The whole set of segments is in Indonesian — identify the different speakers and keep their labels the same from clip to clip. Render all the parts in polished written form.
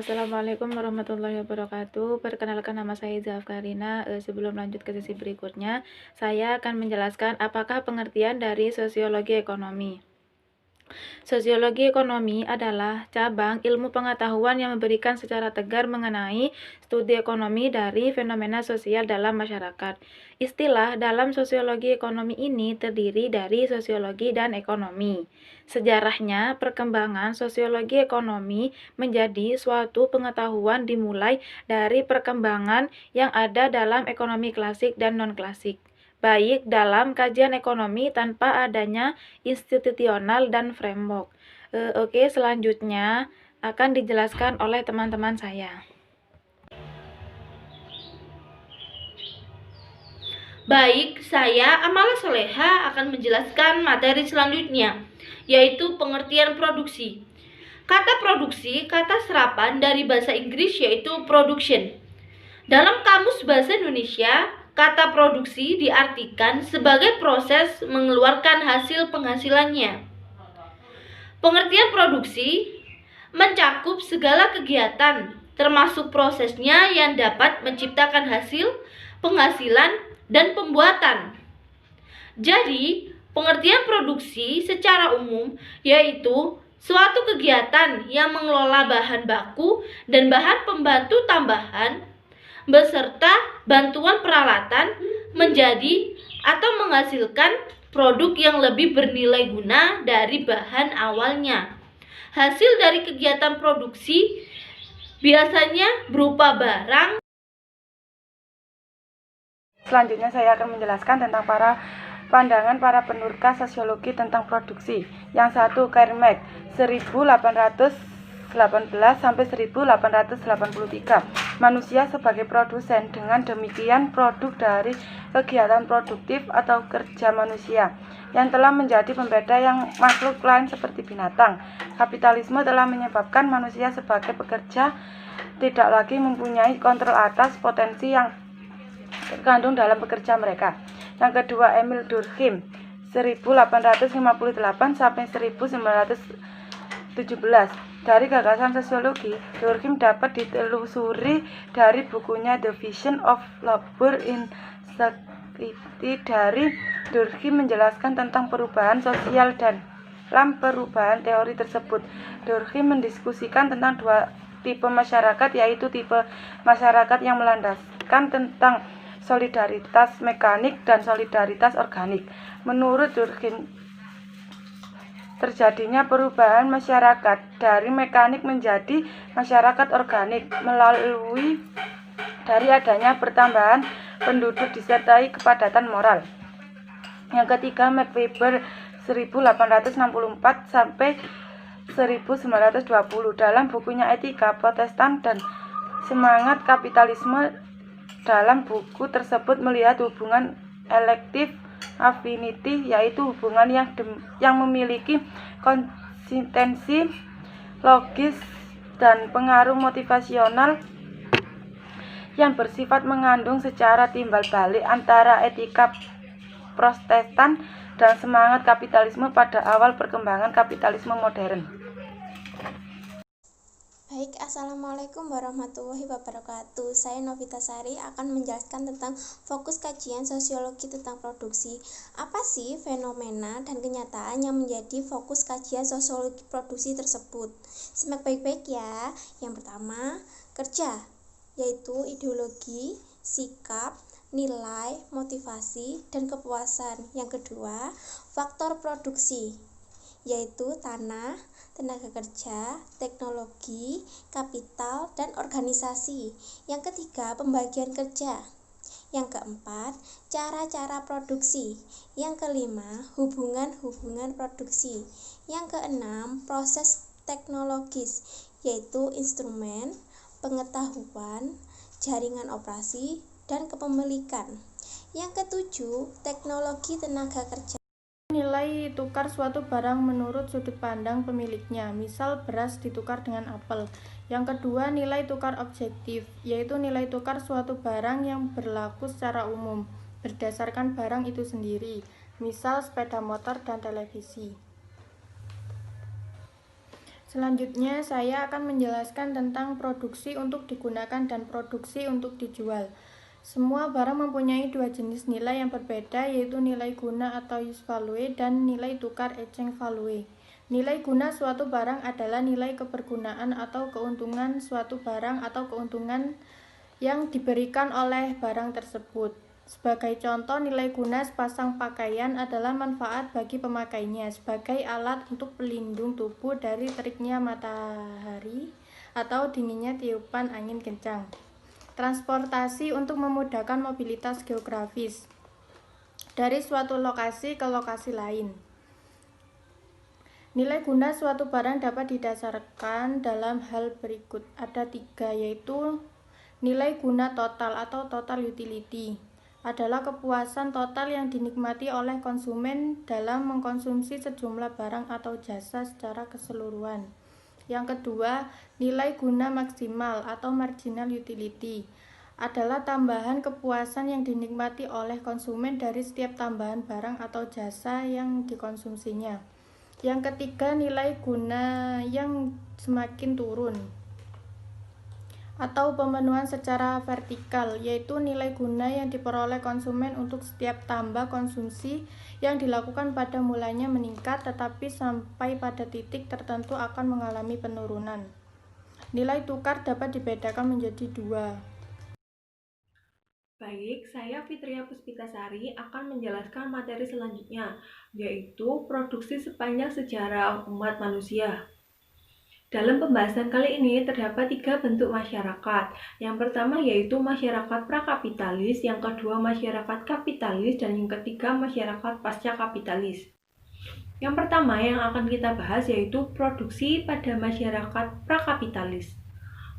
Speaker 1: Assalamualaikum warahmatullahi wabarakatuh. Perkenalkan, nama saya Iza Afkarina. Sebelum lanjut ke sesi berikutnya, saya akan menjelaskan apakah pengertian dari sosiologi ekonomi. Sosiologi ekonomi adalah cabang ilmu pengetahuan yang memberikan secara tegar mengenai studi ekonomi dari fenomena sosial dalam masyarakat. Istilah dalam sosiologi ekonomi ini terdiri dari sosiologi dan ekonomi. Sejarahnya, perkembangan sosiologi ekonomi menjadi suatu pengetahuan dimulai dari perkembangan yang ada dalam ekonomi klasik dan non-klasik, baik dalam kajian ekonomi tanpa adanya institusional dan framework. Oke, selanjutnya akan dijelaskan oleh teman-teman saya.
Speaker 2: Baik, saya Amala Soleha akan menjelaskan materi selanjutnya, yaitu pengertian produksi. Kata produksi, kata serapan dari bahasa Inggris yaitu production. Dalam Kamus Bahasa Indonesia, kata produksi diartikan sebagai proses mengeluarkan hasil penghasilannya. Pengertian produksi mencakup segala kegiatan, termasuk prosesnya yang dapat menciptakan hasil, penghasilan, dan pembuatan. Jadi, pengertian produksi secara umum yaitu suatu kegiatan yang mengelola bahan baku dan bahan pembantu tambahan beserta bantuan peralatan menjadi atau menghasilkan produk yang lebih bernilai guna dari bahan awalnya. Hasil dari kegiatan produksi biasanya berupa barang.
Speaker 3: Selanjutnya saya akan menjelaskan tentang pandangan para penurka sosiologi tentang produksi. Yang satu, Karl Marx, 1818 sampai 1883. Manusia sebagai produsen, dengan demikian produk dari kegiatan produktif atau kerja manusia yang telah menjadi pembeda yang makhluk lain seperti binatang. Kapitalisme telah menyebabkan manusia sebagai pekerja tidak lagi mempunyai kontrol atas potensi yang terkandung dalam pekerja mereka. Yang kedua, Emil Durkheim, 1858 sampai 1917. Dari gagasan sosiologi, Durkheim dapat ditelusuri dari bukunya The Vision of Labor in Society. Dari Durkheim menjelaskan tentang perubahan sosial, dan dalam perubahan teori tersebut, Durkheim mendiskusikan tentang dua tipe masyarakat, yaitu tipe masyarakat yang melandaskan tentang solidaritas mekanik dan solidaritas organik. Menurut Durkheim, terjadinya perubahan masyarakat dari mekanik menjadi masyarakat organik melalui dari adanya pertambahan penduduk disertai kepadatan moral. Yang ketiga, Max Weber, 1864 sampai 1920. Dalam bukunya Etika Protestan dan Semangat Kapitalisme, dalam buku tersebut melihat hubungan elektif affinity, yaitu hubungan yang memiliki konsistensi logis dan pengaruh motivasional yang bersifat mengandung secara timbal balik antara etika Protestan dan semangat kapitalisme pada awal perkembangan kapitalisme modern.
Speaker 4: Baik, Assalamualaikum warahmatullahi wabarakatuh. Saya Novita Sari akan menjelaskan tentang fokus kajian sosiologi tentang produksi. Apa sih fenomena dan kenyataan yang menjadi fokus kajian sosiologi produksi tersebut? Simak baik-baik ya. Yang pertama, kerja, yaitu ideologi, sikap, nilai, motivasi, dan kepuasan. Yang kedua, faktor produksi, yaitu tanah, tenaga kerja, teknologi, kapital, dan organisasi. Yang ketiga, pembagian kerja. Yang keempat, cara-cara produksi. Yang kelima, hubungan-hubungan produksi. Yang keenam, proses teknologis, yaitu instrumen, pengetahuan, jaringan operasi, dan kepemilikan. Yang ketujuh, teknologi tenaga kerja.
Speaker 5: Nilai tukar suatu barang menurut sudut pandang pemiliknya, misal beras ditukar dengan apel. Yang kedua, nilai tukar objektif, yaitu nilai tukar suatu barang yang berlaku secara umum, berdasarkan barang itu sendiri, misal sepeda motor dan televisi. Selanjutnya, saya akan menjelaskan tentang produksi untuk digunakan dan produksi untuk dijual. Semua barang mempunyai dua jenis nilai yang berbeda, yaitu nilai guna atau use value dan nilai tukar exchange value. Nilai guna suatu barang adalah nilai kebergunaan atau keuntungan suatu barang atau keuntungan yang diberikan oleh barang tersebut. Sebagai contoh, nilai guna sepasang pakaian adalah manfaat bagi pemakainya sebagai alat untuk pelindung tubuh dari teriknya matahari atau dinginnya tiupan angin kencang. Transportasi untuk memudahkan mobilitas geografis dari suatu lokasi ke lokasi lain. Nilai guna suatu barang dapat didasarkan dalam hal berikut. Ada 3, yaitu nilai guna total atau total utility. Adalah kepuasan total yang dinikmati oleh konsumen dalam mengkonsumsi sejumlah barang atau jasa secara keseluruhan. Yang kedua, nilai guna maksimal atau marginal utility adalah tambahan kepuasan yang dinikmati oleh konsumen dari setiap tambahan barang atau jasa yang dikonsumsinya. Yang ketiga, nilai guna yang semakin turun atau pemenuhan secara vertikal, yaitu nilai guna yang diperoleh konsumen untuk setiap tambah konsumsi yang dilakukan pada mulanya meningkat, tetapi sampai pada titik tertentu akan mengalami penurunan. Nilai tukar dapat dibedakan menjadi 2.
Speaker 1: Baik, saya Fitria Puspitasari akan menjelaskan materi selanjutnya, yaitu produksi sepanjang sejarah umat manusia. Dalam pembahasan kali ini terdapat 3 bentuk masyarakat. Yang pertama yaitu masyarakat prakapitalis, yang kedua masyarakat kapitalis, dan yang ketiga masyarakat pasca kapitalis. Yang pertama yang akan kita bahas yaitu produksi pada masyarakat prakapitalis.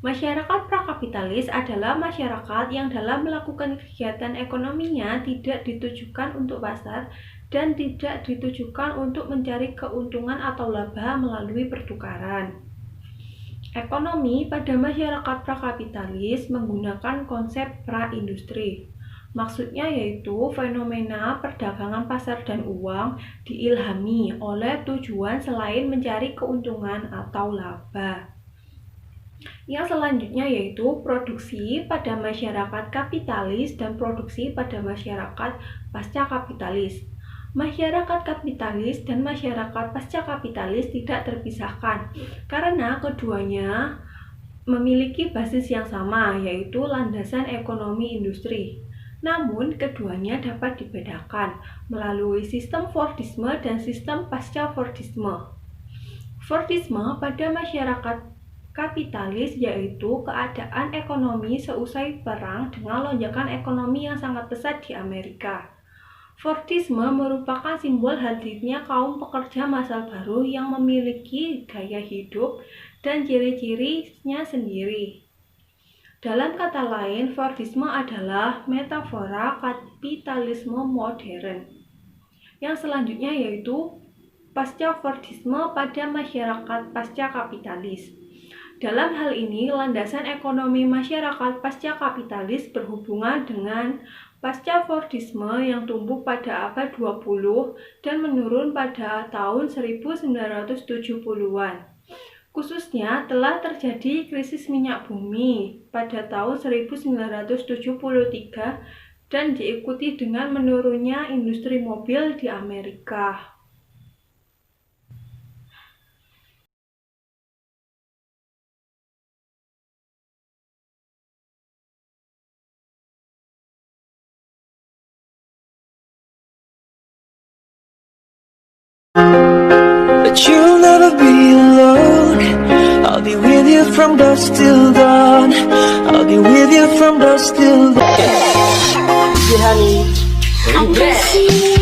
Speaker 1: Masyarakat prakapitalis adalah masyarakat yang dalam melakukan kegiatan ekonominya tidak ditujukan untuk pasar dan tidak ditujukan untuk mencari keuntungan atau laba melalui pertukaran. Ekonomi pada masyarakat prakapitalis menggunakan konsep pra-industri. Maksudnya yaitu fenomena perdagangan pasar dan uang diilhami oleh tujuan selain mencari keuntungan atau laba. Yang selanjutnya yaitu produksi pada masyarakat kapitalis dan produksi pada masyarakat pasca kapitalis. Masyarakat kapitalis dan masyarakat pasca kapitalis tidak terpisahkan karena keduanya memiliki basis yang sama, yaitu landasan ekonomi industri. Namun, keduanya dapat dibedakan melalui sistem Fordisme dan sistem pasca Fordisme. Fordisme pada masyarakat kapitalis yaitu keadaan ekonomi seusai perang dengan lonjakan ekonomi yang sangat pesat di Amerika. Fordisme merupakan simbol hadirnya kaum pekerja masa baru yang memiliki gaya hidup dan ciri-cirinya sendiri. Dalam kata lain, Fordisme adalah metafora kapitalisme modern. Yang selanjutnya yaitu pasca Fordisme pada masyarakat pasca kapitalis. Dalam hal ini, landasan ekonomi masyarakat pasca kapitalis berhubungan dengan pasca Fordisme yang tumbuh pada abad 20 dan menurun pada tahun 1970-an. Khususnya telah terjadi krisis minyak bumi pada tahun 1973 dan diikuti dengan menurunnya industri mobil di Amerika.
Speaker 6: But you'll never be alone. I'll be with you from dusk till dawn. I'll be with you from dusk till dawn.
Speaker 2: Apa sih?